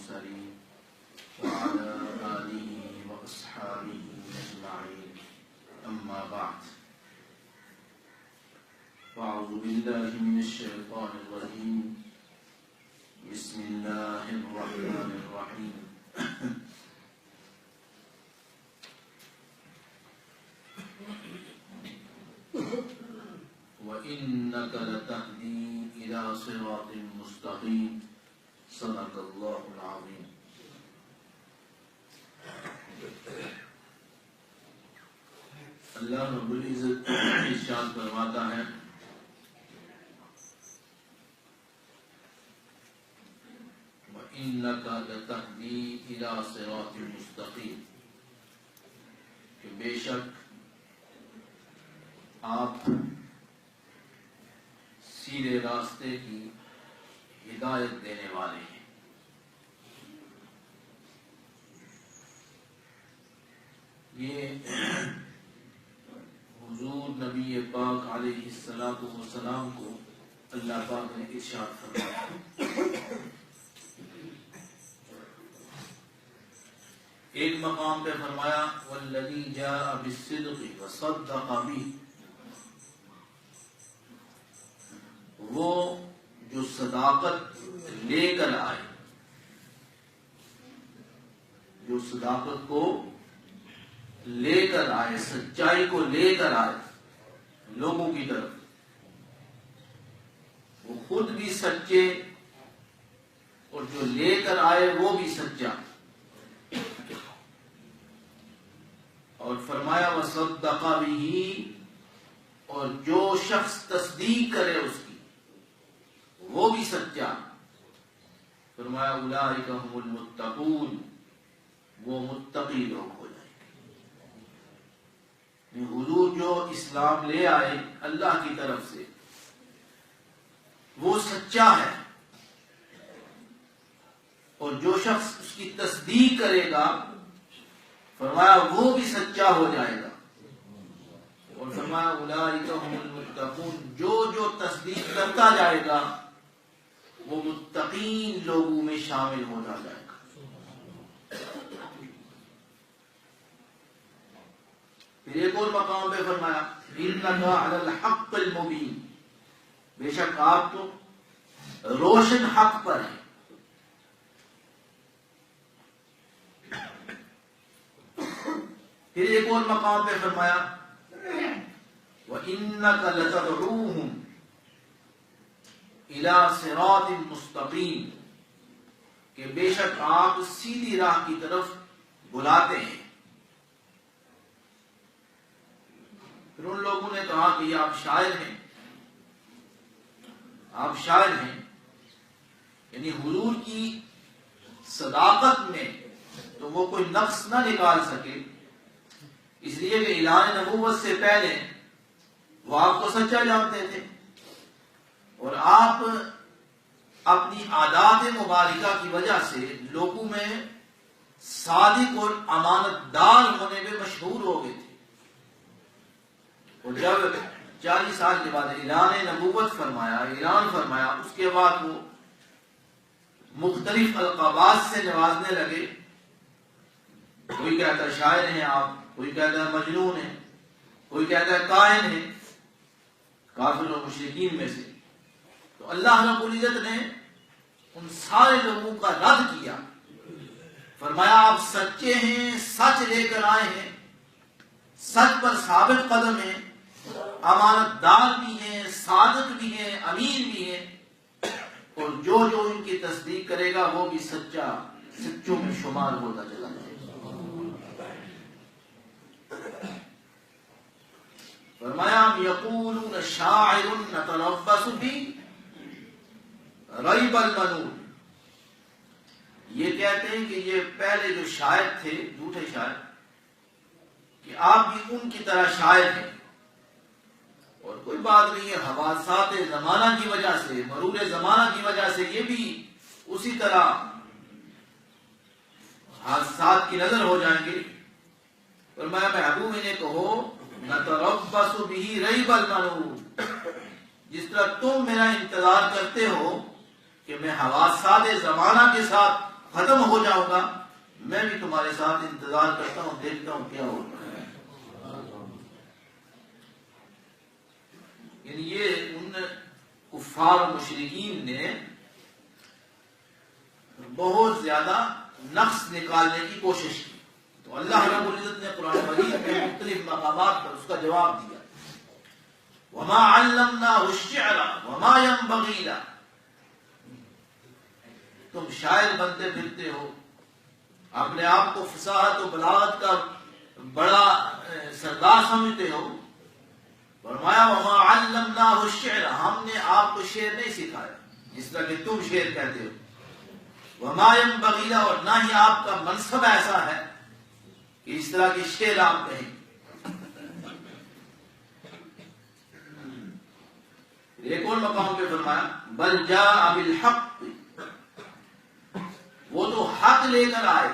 المرسلين وعلى آله وأصحابه أجمعين أما بعد فأعوذ بالله من الشيطان الرجيم بسم الله الرحمن الرحيم وَإِنَّكَ لَتَهْدِي إِلَى صِرَاطٍ مُسْتَقِيمٍ صدق اللہ العظیم۔ اللہ رب العزت ارشاد فرماتا ہے وَإِنَّكَ لَتَهْدِي إِلَى صِرَاطٍ مُسْتَقِيمٍ، کہ بے شک آپ سیدھے راستے کی ہدایت دینے والے ہیں۔ یہ حضور نبی پاک علیہ السلام کو اللہ پاک نے ارشاد فرمایا۔ ایک مقام پہ فرمایا والذی جاء بالصدق وصدق به، وہ جو صداقت لے کر آئے، جو صداقت کو لے کر آئے، سچائی کو لے کر آئے لوگوں کی طرف، وہ خود بھی سچے اور جو لے کر آئے وہ بھی سچا، اور فرمایا وصدق به، اور جو شخص تصدیق کرے اس کی وہ بھی سچا، فرمایا اولئک هم المتقون، وہ متقی لوگ ہو جائیں گے۔ حضور جو اسلام لے آئے اللہ کی طرف سے وہ سچا ہے، اور جو شخص اس کی تصدیق کرے گا فرمایا وہ بھی سچا ہو جائے گا، اور فرمایا اولئک هم المتقون، جو تصدیق کرتا جائے گا وہ متقین لوگوں میں شامل ہوتا جائے گا۔ پھر ایک اور مقام پہ فرمایا انک علی الحق المبین، بے شک آپ تو روشن حق پر ہیں۔ پھر ایک اور مقام پہ فرمایا وَإِنَّكَ لَتَدْعُوهُمْ إِلَى صِرَاطٍ مُسْتَقِيمٍ، کہ بے شک آپ سیدھی راہ کی طرف بلاتے ہیں۔ پھر ان لوگوں نے کہا کہ یہ آپ شاعر ہیں، آپ شاعر ہیں، یعنی حضور کی صداقت میں تو وہ کوئی نقص نہ نکال سکے، اس لیے کہ اعلان نبوت سے پہلے وہ آپ کو سچا جانتے تھے، اور آپ اپنی عادات مبارکہ کی وجہ سے لوگوں میں صادق اور امانت دار ہونے میں مشہور ہو گئے تھے، اور جب 40 سال کے بعد اعلان نبوت اعلان فرمایا اس کے بعد وہ مختلف القابات سے نوازنے لگے، کوئی کہتا ہے شاعر ہیں آپ، کوئی کہتا ہے مجنون ہے، کوئی کہتا ہے کاہن ہے، کافر اور مشرکین میں سے۔ تو اللہ رب العزت نے ان سارے لوگوں کا رد کیا، فرمایا آپ سچے ہیں، سچ لے کر آئے ہیں، سچ پر ثابت قدم ہیں، امانت دار بھی ہیں، صادق بھی ہیں، امین بھی ہیں، اور جو ان کی تصدیق کرے گا وہ بھی سچوں میں شمار ہوتا چلا جائے۔ فرمایا یقولون شاعر نتربص به ریب المنون، یہ کہتے ہیں کہ یہ پہلے جو شاعر تھے، جھوٹے شاعر، کہ آپ بھی ان کی طرح شاعر ہیں، اور کوئی بات نہیں ہے، حوادثات زمانہ کی وجہ سے، مرور زمانہ کی وجہ سے یہ بھی اسی طرح حادثات کی نظر ہو جائیں گے۔ فرمایا محبوب انہیں کہو نتربص به ریب المنون، جس طرح تم میرا انتظار کرتے ہو کہ میں حوادثات زمانہ کے ساتھ ختم ہو جاؤں گا میں بھی تمہارے ساتھ انتظار کرتا ہوں، دیکھتا ہوں کیا ہوگا۔ یعنی یہ ان کفار و مشرکین نے بہت زیادہ نقص نکالنے کی کوشش کی، تو اللہ رب العزت نے قرآن مجید میں مختلف مقامات پر اس کا جواب دیا۔ وَمَا عَلَّمْنَاهُ الشِّعْرَ وَمَا يَنبَغِي لَهُ، تم شاعر بنتے پھرتے ہو، اپنے آپ کو فصاحت و بلاغت کا بڑا سردار سمجھتے ہو، فرمایا وَمَا عَلَّمْنَاهُ الشِّعْرَ، ہم نے آپ کو شعر نہیں سکھایا جس طرح کہ تم شعر کہتے ہو، وَمَا يَنبَغِي لَهُ، اور نہ ہی آپ کا منصب ایسا ہے کہ اس طرح کی شعر آپ کہیں۔ ایک اور مقام پہ فرمایا بل جاء بالحق، وہ تو حق لے کر آئے،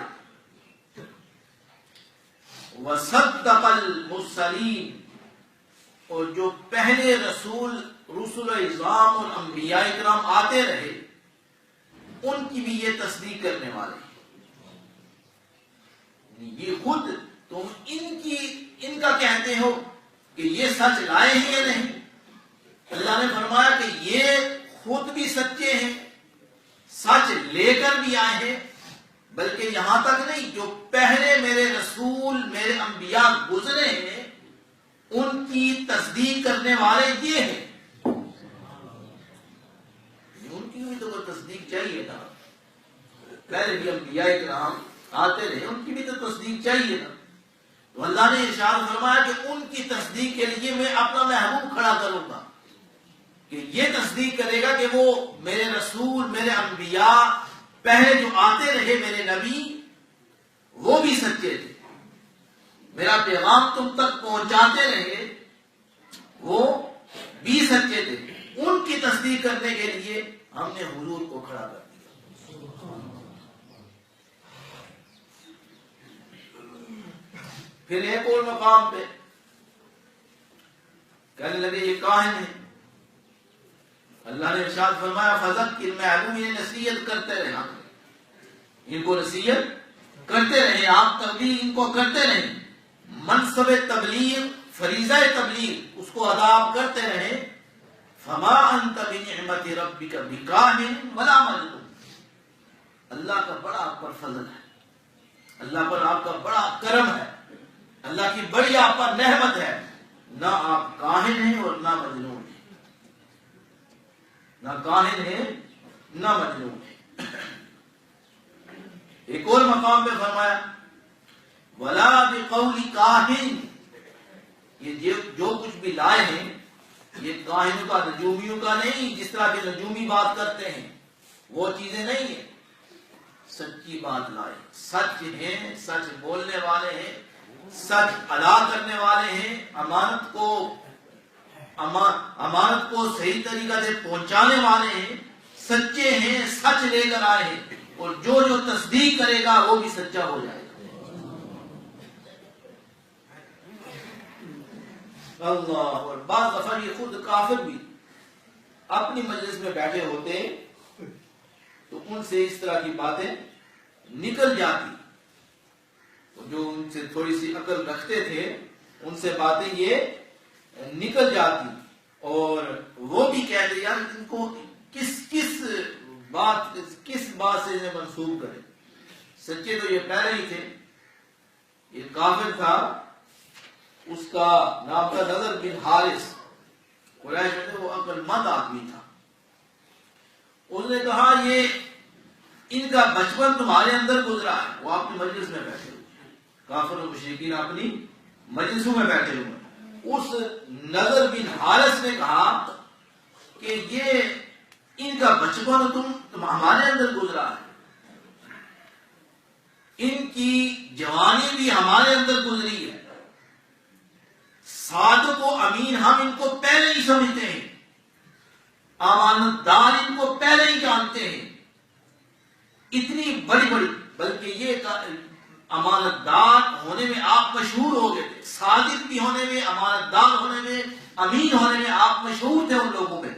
وصدق المرسلین، اور جو پہلے رسول اعظام اور انبیاء کرام آتے رہے ان کی بھی یہ تصدیق کرنے والے، یہ خود تم ان کا کہتے ہو کہ یہ سچ لائے ہیں یا نہیں؟ اللہ نے فرمایا کہ یہ خود بھی سچے ہیں، سچ لے کر بھی آئے ہیں، بلکہ یہاں تک نہیں، جو پہلے میرے رسول میرے انبیاء گزرے ہیں ان کی تصدیق کرنے والے یہ ہیں۔ ان کی بھی تو کوئی تصدیق چاہیے نا، پہلے بھی انبیاء کرام آتے رہے، ان کی بھی تو تصدیق چاہیے نا۔ تو اللہ نے ارشاد فرمایا کہ ان کی تصدیق کے لیے میں اپنا محبوب کھڑا کروں گا کہ یہ تصدیق کرے گا کہ وہ میرے رسول میرے انبیاء پہلے جو آتے رہے میرے نبی وہ بھی سچے تھے، میرا پیغام تم تک پہنچاتے رہے وہ بھی سچے تھے، ان کی تصدیق کرنے کے لیے ہم نے حضور کو کھڑا کر دیا۔ پھر ایک اور مقام پہ کہنے لگے یہ کاہن ہے، اللہ نے ارشاد فرمایا فذکر، محبوب یہ نصیحت کرتے رہے، ان کو نصیحت کرتے رہے، آپ تبلیغ ان کو کرتے رہے، منصب تبلیغ فریضہ تبلیغ اس کو ادا آپ کرتے رہے۔ فما انت بنعمت ربک بکاہن ولا مجنون، اللہ کا بڑا آپ پر فضل ہے، اللہ پر آپ کا بڑا کرم ہے، اللہ کی بڑی آپ پر نعمت ہے، نہ آپ کاہن ہیں اور نہ مجنون ہیں، نہ کاہن ہے نہ مجنون ہے۔ ایک اور مقام پہ فرمایا ولا بقول کاہن، یہ جو کچھ بھی لائے ہیں یہ کاہنوں کا نجومیوں کا نہیں، جس طرح کے نجومی بات کرتے ہیں وہ چیزیں نہیں ہیں، سچی بات لائے، سچ ہیں، سچ بولنے والے ہیں، سچ ادا کرنے والے ہیں، امانت کو صحیح طریقہ سے پہنچانے والے ہیں، سچے ہیں، سچ لے کر آئے ہیں، اور جو تصدیق کرے گا وہ بھی سچا ہو جائے گا۔ اللہ، اور بعض دفعہ یہ خود کافر بھی اپنی مجلس میں بیٹھے ہوتے تو ان سے اس طرح کی باتیں نکل جاتی، جو ان سے تھوڑی سی عقل رکھتے تھے ان سے باتیں یہ نکل جاتی، اور وہ بھی کہتے یار ان کو کس بات سے انہیں منسوب کرے، سچے تو یہ پہلے ہی تھے۔ یہ کافر تھا، اس کا نام تھا نضر بن حارث، قریش میں وہ عقل مند آدمی تھا، اس نے کہا یہ ان کا بچپن تمہارے اندر گزرا ہے، وہ آپ کی مجلس میں بیٹھے ہوئے، کافر و مشرکین اپنی مجلسوں میں بیٹھے ہوئے، اس نضر بن حارث نے کہا کہ یہ ان کا بچپن تم ہمارے اندر گزرا ہے، ان کی جوانی بھی ہمارے اندر گزری ہے، صادق و امین ہم ان کو پہلے ہی سمجھتے ہیں، امانت دار ان کو پہلے ہی جانتے ہیں، اتنی بڑی بلکہ یہ امانت دار ہونے میں آپ مشہور ہو گئے تھے، صادق بھی ہونے میں، امانت دار ہونے میں، امین ہونے میں آپ مشہور تھے ان لوگوں میں،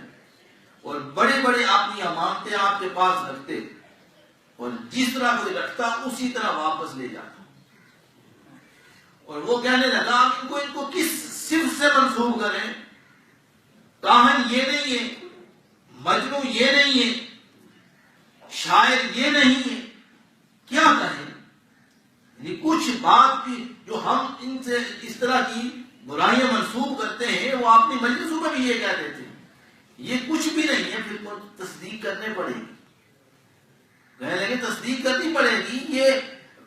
اور بڑے اپنی امانتیں آپ کے پاس رکھتے، اور جس طرح کوئی رکھتا اسی طرح واپس لے جاتا. اور وہ کہنے لگا ان کو کس صفت سے منسوب کریں؟ کاہن یہ نہیں ہے، مجنون یہ نہیں ہے، شاعر یہ نہیں ہے، کیا کہیں؟ یعنی کچھ بات بھی جو ہم ان سے اس طرح کی برائیاں منسوب کرتے ہیں وہ اپنی مجلسوں میں بھی یہ کہتے تھے. یہ کچھ بھی نہیں ہے، پھر کو تصدیق کرنے پڑے گی. کہنے لگے تصدیق کرنی پڑے گی، یہ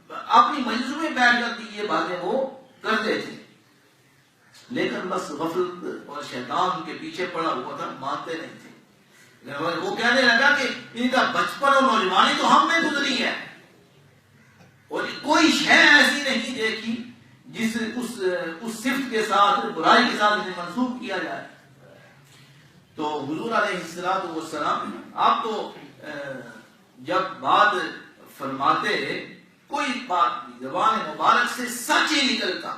اپنی مجلسوں میں بیٹھ کر بھی یہ باتیں وہ کرتے تھے. لیکن بس غفلت اور شیطان کے پیچھے پڑا ہوا تھا، مانتے نہیں تھے. وہ کہنے لگا کہ ان کا بچپن اور نوجوانی تو ہم میں گزری ہے اور کوئی شے ایسی نہیں دیکھی جس اس صفت کے ساتھ، برائی کے ساتھ انہیں منسوب کیا جائے. تو حضور علیہ الصلوۃ والسلام آپ تو جب بات فرماتے کوئی بات زبان مبارک سے سچ ہی نکلتا،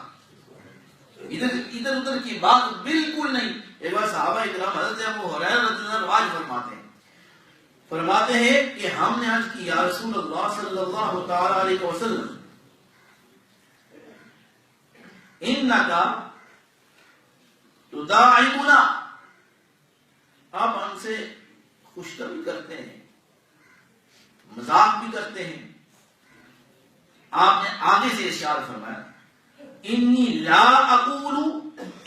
ادھر ادھر کی بات بالکل نہیں. ایک بار صحابہ اکرام حضرت ابو ہریرہ رضی اللہ عنہ روایت فرماتے ہیں کہ ہم نے عرض کی یا رسول اللہ صلی اللہ تعالی علیہ وسلم انکا تداعبنا، آپ ہم سے خوشطبعی کرتے ہیں، مذاق بھی کرتے ہیں. آپ نے آگے سے ارشاد فرمایا انی لا اقول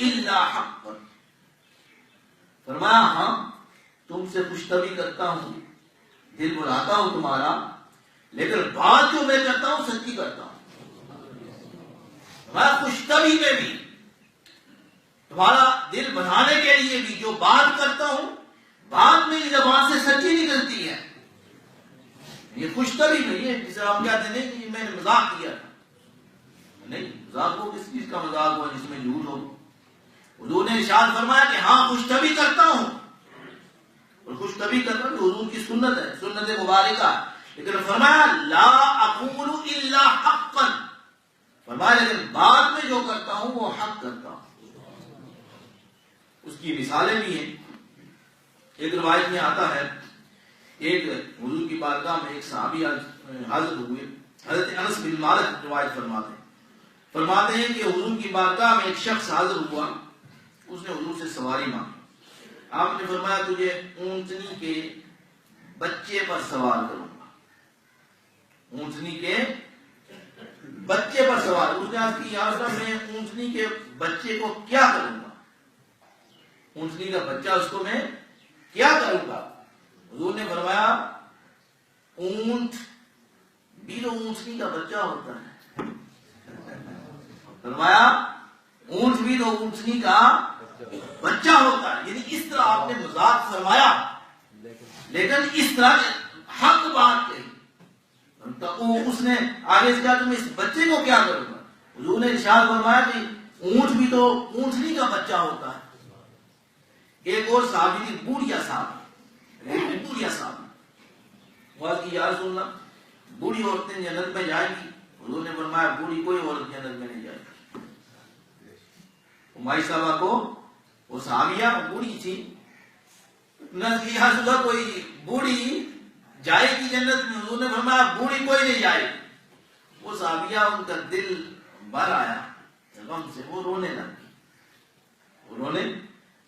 الا حقا، فرمایا ہاں تم سے خوشطبعی کرتا ہوں، دل بلاتا ہوں تمہارا، لیکن بات جو میں کرتا ہوں سچی کرتا ہوں. میں خوشطبعی میں بھی، تمہارا دل بنانے کے لیے بھی جو بات کرتا ہوں بات میری زبان سے سچی نکلتی ہے. یہ خوشطبعی میں، یہ جسے ہم کہتے ہیں کہ میں نے مذاق کیا تھا، نہیں، مذاق ہو کس چیز کا مذاق ہو جس میں جھوٹ ہو. حضور نے ارشاد فرمایا کہ ہاں خوشطبعی کرتا ہوں، اور خوشطبعی کرنا بھی حضور کی سنت ہے، سنت مبارکہ. لیکن فرمایا لا اقول الا حقا، فرمایا لیکن بعد میں جو کرتا ہوں وہ حق کرتا ہوں. اس کی مثالیں بھی ہیں. ایک روایت میں آتا ہے ایک حضور کی بارگاہ میں ایک صحابی حاضر ہوئے. حضرت انس بن مالک روایت فرماتے ہیں کہ حضور کی بارگاہ میں ایک شخص حاضر ہوا، اس نے حضور سے سواری مانگی. آپ نے فرمایا تجھے اونٹنی کے بچے پر سوار کروں گا. اونٹنی کے بچے پر سوار. اس نے عرض کی یا رسول اللہ میں اونٹنی کے بچے کو کیا کروں گا؟ اونٹنی کا بچہ اس کو میں کیا کروں گا؟ حضور نے فرمایا اونٹ بھی تو اونٹنی کا بچہ ہوتا ہے. فرمایا اونٹ بھی تو اونٹنی کا بچہ ہوتا ہے. یعنی اس طرح آپ نے مذاق فرمایا لیکن اس طرح حق بات کہی. تو اس نے آگے سے کہا تم اس بچے کو کیا کروں گا؟ حضور نے ارشاد فرمایا کہ اونٹ بھی تو اونٹنی کا بچہ ہوتا ہے. ایک اور صحابی تھی بوڑھیا صاحب، یا رسول اللہ بوڑھی عورتیں جنت میں جائیں گی؟ حضور نے فرمایا بوڑھی کوئی عورت جنت میں نہیں جائے گی. مائی صاحبہ کو وہ صحابیہ بوڑھی تھی، کوئی بوڑھی جائے گی جنت میں؟ حضور نے فرمایا بوڑھی کوئی نہیں جائے گی. وہ صحابیہ ان کا دل بھر آیا غم سے، وہ رونے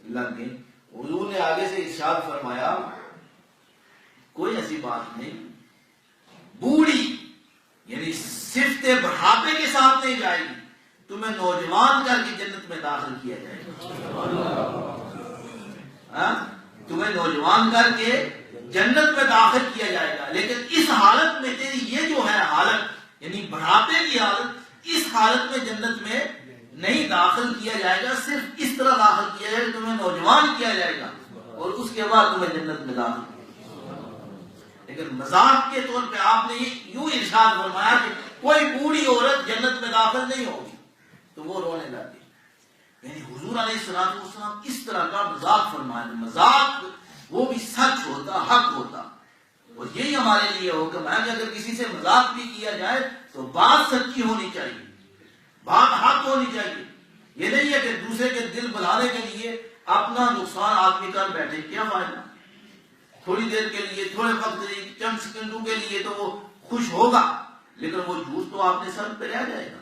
لگ گئے. حضور نے آگے سے ارشاد فرمایا کوئی ایسی بات نہیں، بوڑھی یعنی صفت بڑھاپے کے ساتھ نہیں جائے گی، تمہیں نوجوان کر کے جنت میں داخل کیا جائے گا. تمہیں نوجوان کر کے جنت میں داخل کیا جائے گا. لیکن اس حالت میں تیری یہ جو ہے حالت یعنی بڑھاپے کی حالت، اس حالت میں جنت میں نہیں داخل کیا جائے گا. صرف اس طرح داخل کیا جائے گا تمہیں نوجوان کیا جائے گا اور اس کے بعد تمہیں جنت میں داخل کیا. لیکن مذاق کے طور پہ آپ نے یوں ارشاد فرمایا کہ کوئی بوڑھی عورت جنت میں داخل نہیں ہوگی، تو وہ رونے لگی. یعنی حضور علیہ السلام اس طرح کا مذاق فرمایا. مذاق وہ بھی سچ ہوتا، حق ہوتا. اور یہی ہمارے لیے حکم ہے کہ اگر کسی سے مذاق بھی کیا جائے تو بات سچی ہونی چاہیے، بات حق ہونی چاہیے. یہ نہیں ہے کہ دوسرے کے دل بلانے کے لیے اپنا نقصان آدمی کر بیٹھے، کیا فائدہ. تھوڑی دیر کے لیے، تھوڑے وقت کے لیے، چند سیکنڈوں کے لیے تو وہ خوش ہوگا، لیکن وہ جھوٹ تو آپ کے سر پہ رہ جائے گا.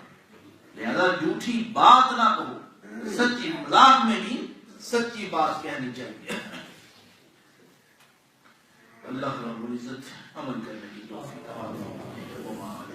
لہذا جھوٹی بات نہ کہو، سچی مذاق میں بھی سچی بات کہنی چاہیے. اللہ رب العزت عمل کرنے کی توفیق عطا فرمائے.